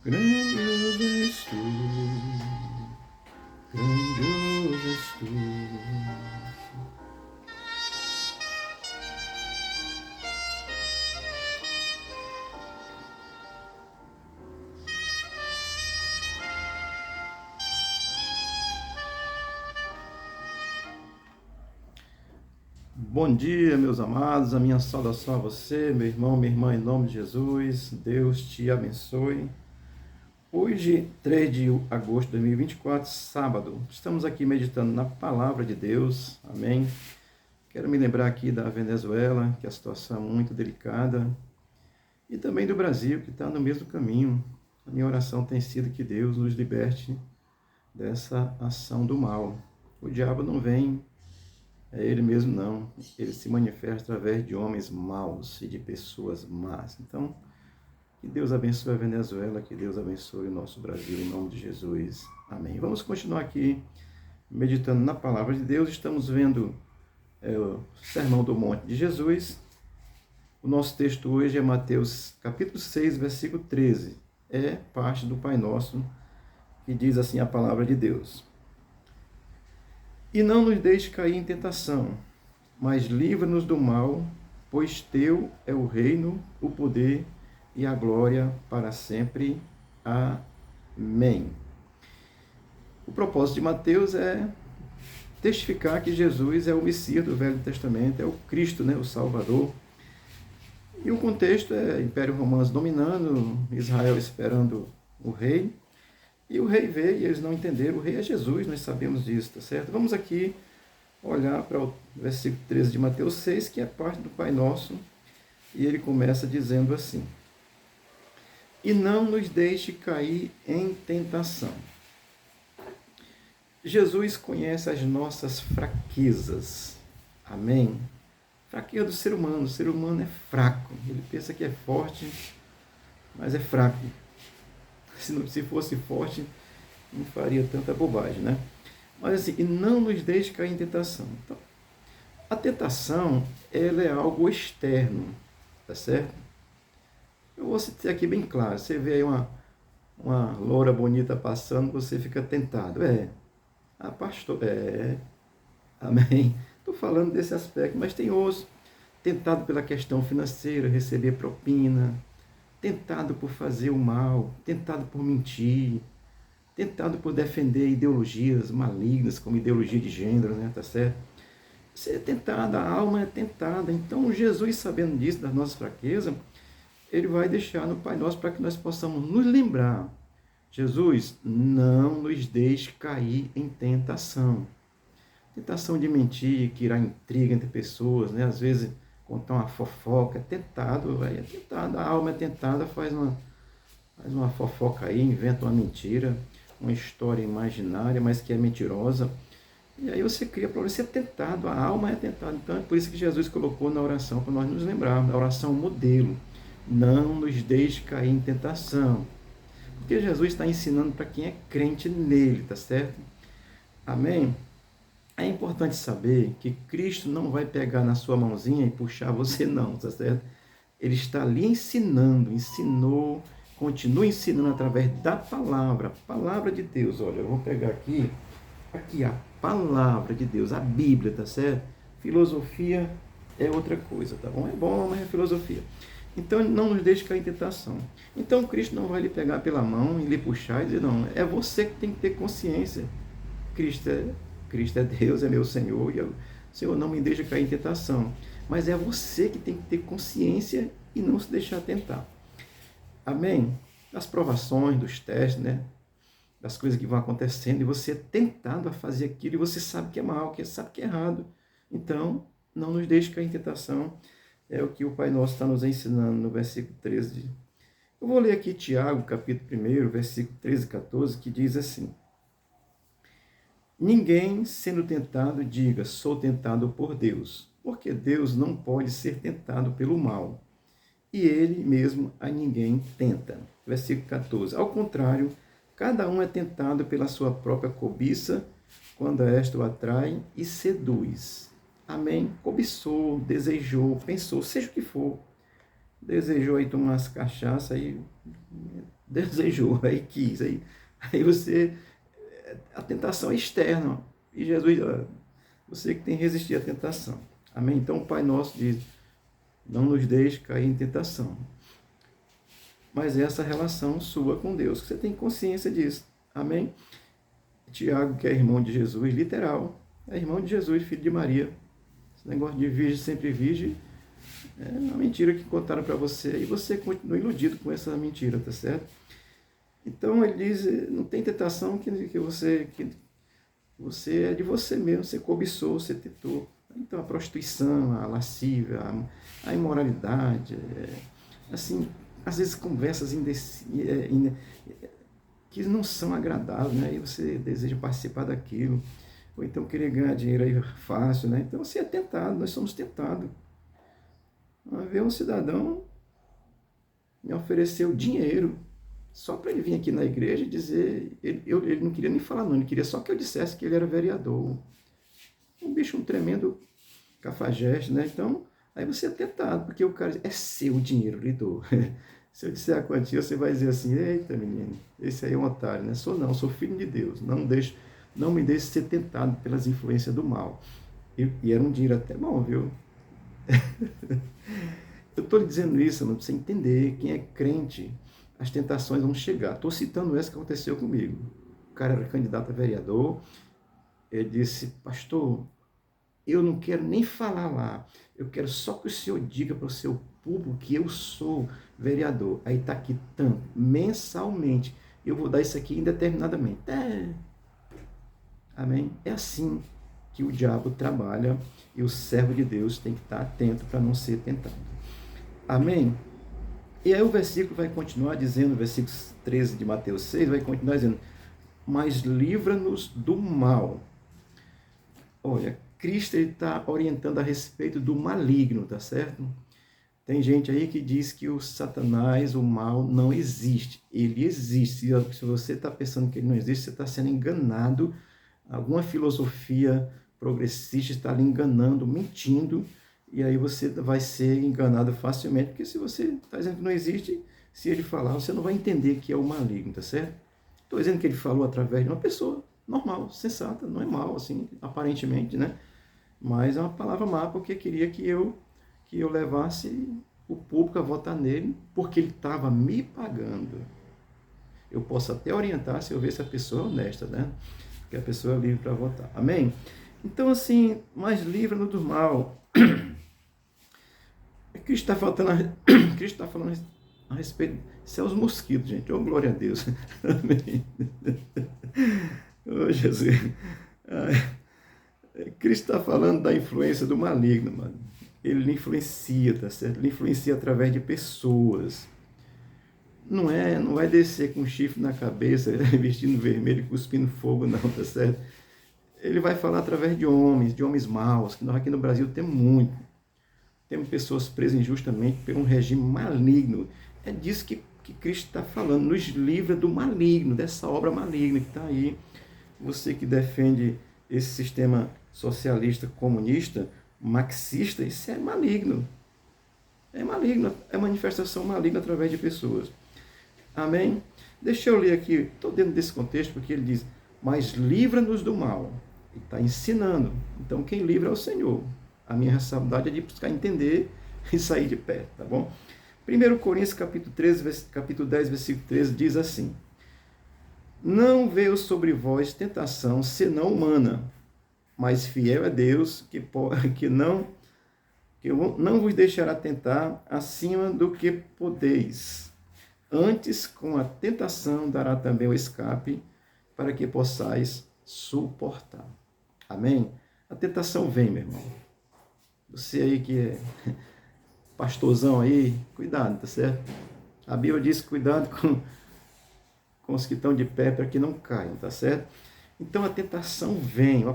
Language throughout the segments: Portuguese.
Grandioso és tu, grandioso és tu. Bom dia, meus amados, a minha saudação a você, meu irmão, minha irmã, em nome de Jesus, Deus te abençoe. Hoje, 3 de agosto de 2024, sábado, estamos aqui meditando na palavra de Deus, amém? Quero me lembrar aqui da Venezuela, que a situação é muito delicada, e também do Brasil, que está no mesmo caminho. A minha oração tem sido que Deus nos liberte dessa ação do mal. O diabo não vem, é ele mesmo não, ele se manifesta através de homens maus e de pessoas más. Então, que Deus abençoe a Venezuela, que Deus abençoe o nosso Brasil, em nome de Jesus. Amém. Vamos continuar aqui meditando na palavra de Deus. Estamos vendo o Sermão do Monte de Jesus. O nosso texto hoje é Mateus capítulo 6, versículo 13. É parte do Pai Nosso, que diz assim a palavra de Deus. E não nos deixe cair em tentação, mas livra-nos do mal, pois teu é o reino, o poder e a glória para sempre. Amém. O propósito de Mateus é testificar que Jesus é o Messias do Velho Testamento, é o Cristo, o Salvador. E o contexto é Império Romano dominando, Israel esperando o rei. E o rei veio e eles não entenderam. O rei é Jesus, nós sabemos disso, tá certo? Vamos aqui olhar para o versículo 13 de Mateus 6, que é parte do Pai Nosso. E ele começa dizendo assim: E não nos deixe cair em tentação. Jesus conhece as nossas fraquezas. Amém? Fraqueza do ser humano. O ser humano é fraco. Ele pensa que é forte, mas é fraco. Se fosse forte, não faria tanta bobagem, né? Mas assim, e não nos deixe cair em tentação. Então, a tentação, ela é algo externo, tá certo? Eu vou ser aqui bem claro. Você vê aí uma loura bonita passando, você fica tentado. Pastor, amém. Estou falando desse aspecto, mas tem outros. Tentado pela questão financeira, receber propina, tentado por fazer o mal, tentado por mentir, tentado por defender ideologias malignas, como ideologia de gênero, né? Tá certo? Você é tentado, a alma é tentada. Então, Jesus, sabendo disso, das nossas fraquezas, ele vai deixar no Pai Nosso para que nós possamos nos lembrar. Jesus, não nos deixe cair em tentação. Tentação de mentir, criar intriga entre pessoas, né? Às vezes contar uma fofoca, é tentado, é tentado, a alma é tentada, faz uma fofoca aí, inventa uma mentira, uma história imaginária, mas que é mentirosa, e aí você cria problema, você é tentado, a alma é tentada. Então é por isso que Jesus colocou na oração, para nós nos lembrarmos, a oração modelo, não nos deixe cair em tentação, porque Jesus está ensinando para quem é crente nele, tá certo? Amém? É importante saber que Cristo não vai pegar na sua mãozinha e puxar você não, tá certo? Ele está ali ensinando, ensinou, continua ensinando através da palavra, a palavra de Deus. Olha, eu vou pegar aqui a palavra de Deus, a Bíblia, tá certo? Filosofia é outra coisa, tá bom? É bom, mas é filosofia. Então, não nos deixe cair em tentação. Então, Cristo não vai lhe pegar pela mão e lhe puxar e dizer, não, é você que tem que ter consciência. Cristo é Deus, é meu Senhor, e o Senhor não me deixa cair em tentação. Mas é você que tem que ter consciência e não se deixar tentar. Amém? Das provações, dos testes, né? Das coisas que vão acontecendo, e você é tentado a fazer aquilo, e você sabe que é mal, que sabe que é errado. Então, não nos deixe cair em tentação. É o que o Pai Nosso está nos ensinando no versículo 13. Eu vou ler aqui Tiago, capítulo 1, versículo 13 e 14, que diz assim: Ninguém, sendo tentado, diga, sou tentado por Deus, porque Deus não pode ser tentado pelo mal, e ele mesmo a ninguém tenta. Versículo 14. Ao contrário, cada um é tentado pela sua própria cobiça, quando esta o atrai e seduz. Amém? Cobiçou, desejou, pensou, seja o que for. Desejou aí tomar umas cachaças, aí desejou, aí quis, aí você, a tentação é externa, e Jesus, você que tem que resistir à tentação. Amém? Então o Pai Nosso diz, não nos deixe cair em tentação. Mas essa relação sua com Deus, você tem consciência disso. Amém? Tiago, que é irmão de Jesus, literal, é irmão de Jesus, filho de Maria. Esse negócio de virgem sempre virgem é uma mentira que contaram para você e você continua iludido com essa mentira, tá certo? Então ele diz, não tem tentação que você é de você mesmo, você cobiçou, você tentou. Então a prostituição, a lascívia, a imoralidade, assim, às vezes conversas que não são agradáveis, né? E você deseja participar daquilo, ou então querer ganhar dinheiro aí fácil, né? Então você é tentado, nós somos tentados. Uma vez um cidadão me ofereceu dinheiro só para ele vir aqui na igreja e dizer, ele não queria nem falar não, ele queria só que eu dissesse que ele era vereador. Um bicho, um tremendo cafajeste, né? Então, aí você é tentado, porque o cara diz, é seu dinheiro, lhe dou. Se eu disser a quantia, você vai dizer assim, eita menino, esse aí é um otário, né? Sou filho de Deus, não me deixe ser tentado pelas influências do mal. E era um dinheiro até bom, viu? Eu estou lhe dizendo isso, para você entender, quem é crente, as tentações vão chegar. Estou citando essa que aconteceu comigo. O cara era candidato a vereador, ele disse, pastor, eu não quero nem falar lá, eu quero só que o senhor diga para o seu público que eu sou vereador. Aí está aqui tanto, mensalmente, eu vou dar isso aqui indeterminadamente. Amém? É assim que o diabo trabalha e o servo de Deus tem que estar atento para não ser tentado. Amém? E aí o versículo vai continuar dizendo, versículo 13 de Mateus 6, vai continuar dizendo, mas livra-nos do mal. Olha, Cristo está orientando a respeito do maligno, tá certo? Tem gente aí que diz que o Satanás, o mal, não existe. Ele existe. Se você está pensando que ele não existe, você está sendo enganado. Alguma filosofia progressista está lhe enganando, mentindo, e aí você vai ser enganado facilmente, porque se você está dizendo que não existe, se ele falar, você não vai entender que é o maligno, tá certo? Estou dizendo que ele falou através de uma pessoa normal, sensata, não é mal, assim, aparentemente, né? Mas é uma palavra má, porque queria que eu levasse o público a votar nele, porque ele estava me pagando. Eu posso até orientar se eu ver se a pessoa é honesta, né? Porque a pessoa é livre para votar. Amém? Então, assim, mas livra-nos do mal. Cristo está falando a respeito. Isso é os mosquitos, gente. Oh, glória a Deus. Amém. Oh, Jesus. Cristo está falando da influência do maligno, mano. Ele influencia, tá certo? Ele influencia através de pessoas. Não vai descer com um chifre na cabeça, vestindo vermelho, cuspindo fogo, não, tá certo? Ele vai falar através de homens maus, que nós aqui no Brasil temos muito. Temos pessoas presas injustamente por um regime maligno. É disso que Cristo está falando, nos livra do maligno, dessa obra maligna que está aí. Você que defende esse sistema socialista, comunista, marxista, isso é maligno. É maligno, é manifestação maligna através de pessoas. Amém? Deixa eu ler aqui, estou dentro desse contexto, porque ele diz, mas livra-nos do mal. Ele está ensinando. Então, quem livra é o Senhor. A minha responsabilidade é de buscar entender e sair de perto, tá bom? 1 Coríntios, capítulo 10, versículo 13, diz assim, não veio sobre vós tentação, senão humana, mas fiel é Deus, que não vos deixará tentar acima do que podeis. Antes, com a tentação, dará também o escape, para que possais suportar. Amém? A tentação vem, meu irmão. Você aí que é pastorzão aí, cuidado, tá certo? A Bíblia diz, cuidado com os que estão de pé, para que não caiam, tá certo? Então a tentação vem,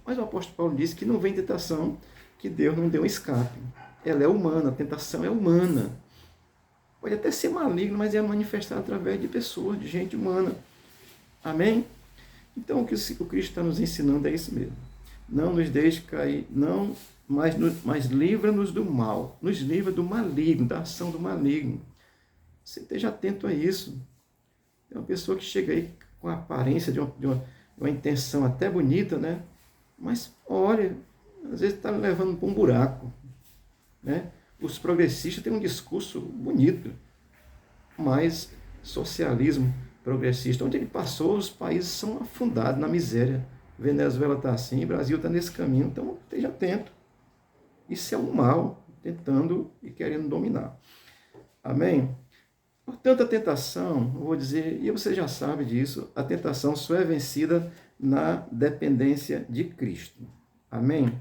mas o apóstolo Paulo disse que não vem tentação, que Deus não deu um escape. Ela é humana, a tentação é humana. Pode até ser maligno, mas é manifestado através de pessoas, de gente humana. Amém? Então, o que o Cristo está nos ensinando é isso mesmo. Não nos deixe cair, mas livra-nos do mal. Nos livra do maligno, da ação do maligno. Você esteja atento a isso. Tem uma pessoa que chega aí com a aparência de uma intenção até bonita, né? Mas, olha, às vezes está levando para um buraco, né? Os progressistas têm um discurso bonito, mas socialismo progressista, onde ele passou, os países são afundados na miséria. Venezuela está assim, o Brasil está nesse caminho, então esteja atento. Isso é um mal, tentando e querendo dominar. Amém? Portanto, a tentação, eu vou dizer, e você já sabe disso, a tentação só é vencida na dependência de Cristo. Amém?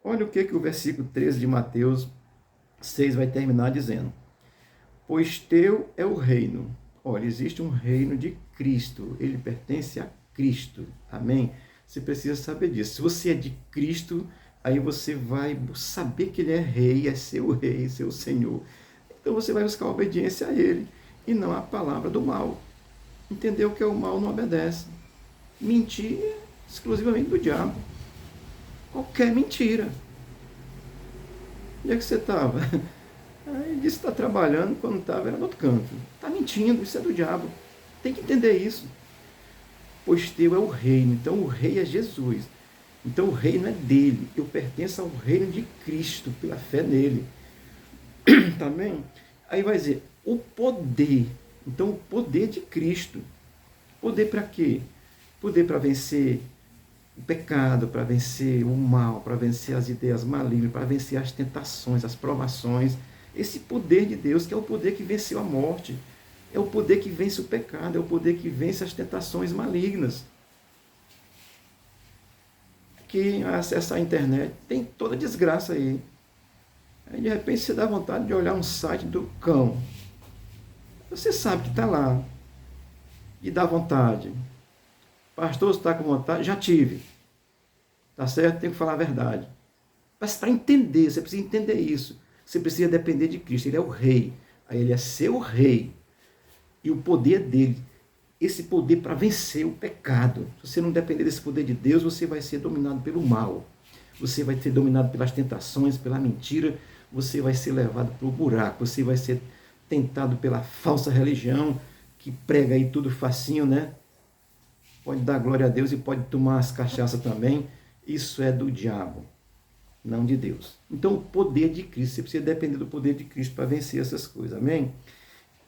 Olha o que o versículo 13 de Mateus 6 vai terminar dizendo. Pois teu é o reino. Olha, existe um reino de Cristo, ele pertence a Cristo. Amém? Você precisa saber disso. Se você é de Cristo, aí você vai saber que ele é rei, seu Senhor. Então você vai buscar obediência a ele e não a palavra do mal. Entendeu que o mal não obedece. Mentir é exclusivamente do diabo. Qualquer mentira. Onde é que você estava? Aí disse que está trabalhando, quando estava era no outro canto. Está mentindo, isso é do diabo. Tem que entender isso. Pois teu é o reino, então o rei é Jesus. Então o reino é dele. Eu pertenço ao reino de Cristo, pela fé nele. Tá bem? Aí vai dizer, o poder. Então o poder de Cristo. Poder para quê? Poder para vencer o pecado, para vencer o mal, para vencer as ideias malignas, para vencer as tentações, as provações. Esse poder de Deus, que é o poder que venceu a morte, é o poder que vence o pecado, é o poder que vence as tentações malignas. Quem acessa a internet tem toda desgraça aí. Aí de repente você dá vontade de olhar um site do cão. Você sabe que está lá. E dá vontade. Pastor, você está com vontade? Já tive. Tá certo? Tenho que falar a verdade. Mas para entender, você precisa entender isso. Você precisa depender de Cristo. Ele é o rei. Aí ele é seu rei. E o poder dele, esse poder para vencer o pecado. Se você não depender desse poder de Deus, você vai ser dominado pelo mal. Você vai ser dominado pelas tentações, pela mentira. Você vai ser levado para o buraco. Você vai ser tentado pela falsa religião, que prega aí tudo facinho, né? Pode dar glória a Deus e pode tomar as cachaças também. Isso é do diabo, não de Deus. Então, o poder de Cristo, você precisa depender do poder de Cristo para vencer essas coisas, amém?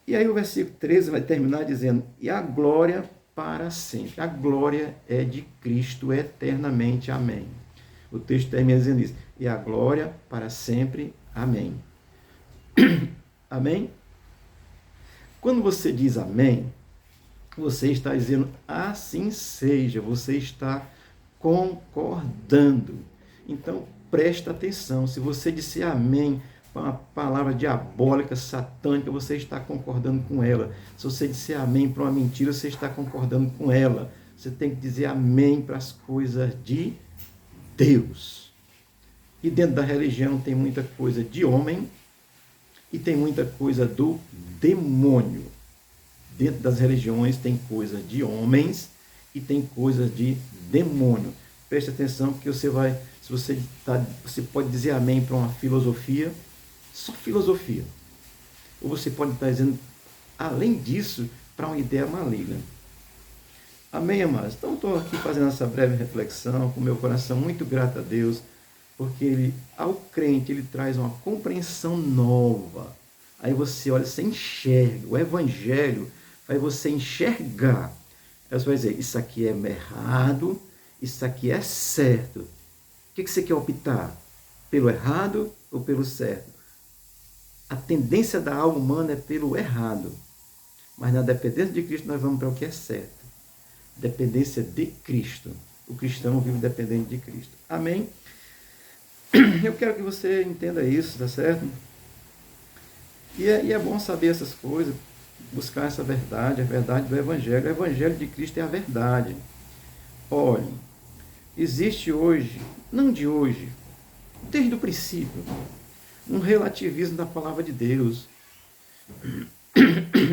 E aí o versículo 13 vai terminar dizendo, e a glória para sempre. A glória é de Cristo eternamente, amém. O texto termina dizendo isso, e a glória para sempre, amém. Amém? Quando você diz amém, você está dizendo assim seja, você está concordando. Então, presta atenção, se você disser amém para uma palavra diabólica, satânica, você está concordando com ela. Se você disser amém para uma mentira, você está concordando com ela. Você tem que dizer amém para as coisas de Deus. E dentro da religião tem muita coisa de homem e tem muita coisa do demônio. Dentro das religiões tem coisa de homens e tem coisa de demônio. Preste atenção, porque você pode dizer amém para uma filosofia, só filosofia. Ou você pode estar dizendo, além disso, para uma ideia maligna. Amém, amados? Então, estou aqui fazendo essa breve reflexão, com meu coração muito grato a Deus, porque ele, ao crente, ele traz uma compreensão nova. Aí você olha, você enxerga. O evangelho faz você enxergar. Aí você vai dizer, isso aqui é errado, isso aqui é certo. O que você quer optar? Pelo errado ou pelo certo? A tendência da alma humana é pelo errado. Mas na dependência de Cristo nós vamos para o que é certo. Dependência de Cristo. O cristão vive dependente de Cristo. Amém? Eu quero que você entenda isso, tá certo? E é bom saber essas coisas, buscar essa verdade, a verdade do Evangelho. O Evangelho de Cristo é a verdade. Olhem, existe hoje, não de hoje, desde o princípio, um relativismo da palavra de Deus.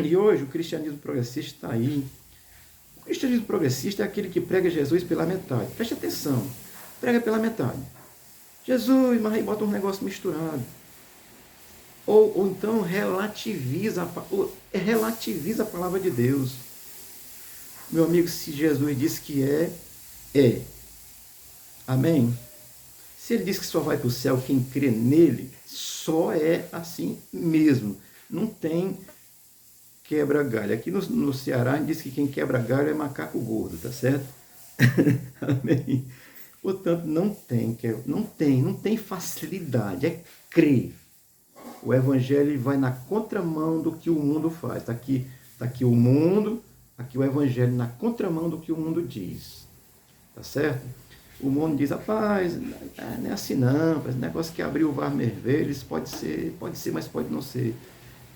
E hoje o cristianismo progressista está aí. O cristianismo progressista é aquele que prega Jesus pela metade. Preste atenção, prega pela metade. Jesus, mas aí bota um negócio misturado. Ou então relativiza a palavra de Deus. Meu amigo, se Jesus disse que é. Amém? Se ele diz que só vai para o céu quem crê nele, só é assim mesmo. Não tem quebra-galho. Aqui no Ceará, a gente diz que quem quebra galho é macaco gordo, tá certo? Amém? Portanto, não tem facilidade, é crer. O evangelho vai na contramão do que o mundo faz. Está aqui o mundo, aqui o evangelho na contramão do que o mundo diz. Tá certo? O mundo diz, rapaz, não é assim não, esse negócio que abriu o mar vermelho, isso pode ser, mas pode não ser.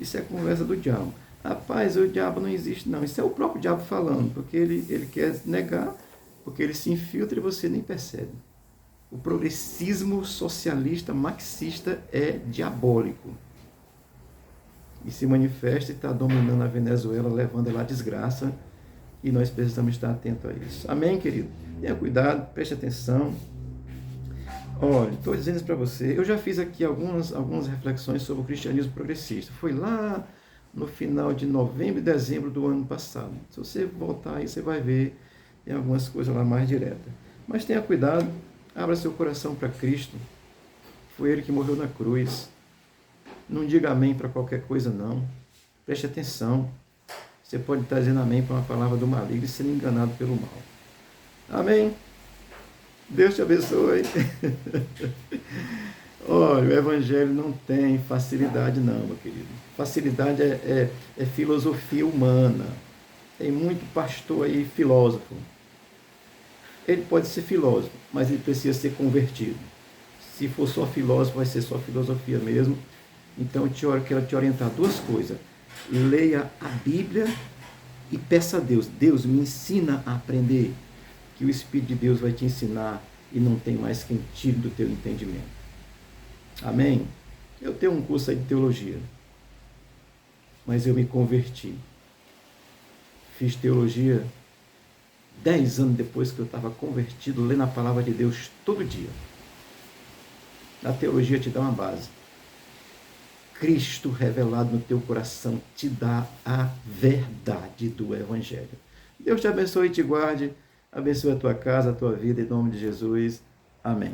Isso é conversa do diabo. Rapaz, o diabo não existe não. Isso é o próprio diabo falando, porque ele quer negar, porque ele se infiltra e você nem percebe. O progressismo socialista marxista é diabólico. E se manifesta e está dominando a Venezuela, levando ela à desgraça. E nós precisamos estar atentos a isso. Amém, querido? Tenha cuidado, preste atenção. Olha, estou dizendo isso para você. Eu já fiz aqui algumas reflexões sobre o cristianismo progressista. Foi lá no final de novembro e dezembro do ano passado. Se você voltar aí, você vai ver. Tem algumas coisas lá mais diretas. Mas tenha cuidado, abra seu coração para Cristo. Foi Ele que morreu na cruz. Não diga amém para qualquer coisa, não. Preste atenção. Você pode estar dizendo amém para uma palavra do maligno e sendo enganado pelo mal. Amém? Deus te abençoe. Olha, o evangelho não tem facilidade não, meu querido. Facilidade é filosofia humana. Tem muito pastor aí, filósofo. Ele pode ser filósofo, mas ele precisa ser convertido. Se for só filósofo, vai ser só filosofia mesmo. Então, eu quero te orientar duas coisas. Leia a Bíblia e peça a Deus. Deus, me ensina a aprender. Que o Espírito de Deus vai te ensinar e não tem mais quem tire do teu entendimento. Amém? Eu tenho um curso aí de teologia, mas eu me converti. Fiz teologia 10 anos depois que eu estava convertido, lendo a palavra de Deus todo dia. A teologia te dá uma base. Cristo revelado no teu coração te dá a verdade do Evangelho. Deus te abençoe e te guarde. Abençoe a tua casa, a tua vida, em nome de Jesus. Amém.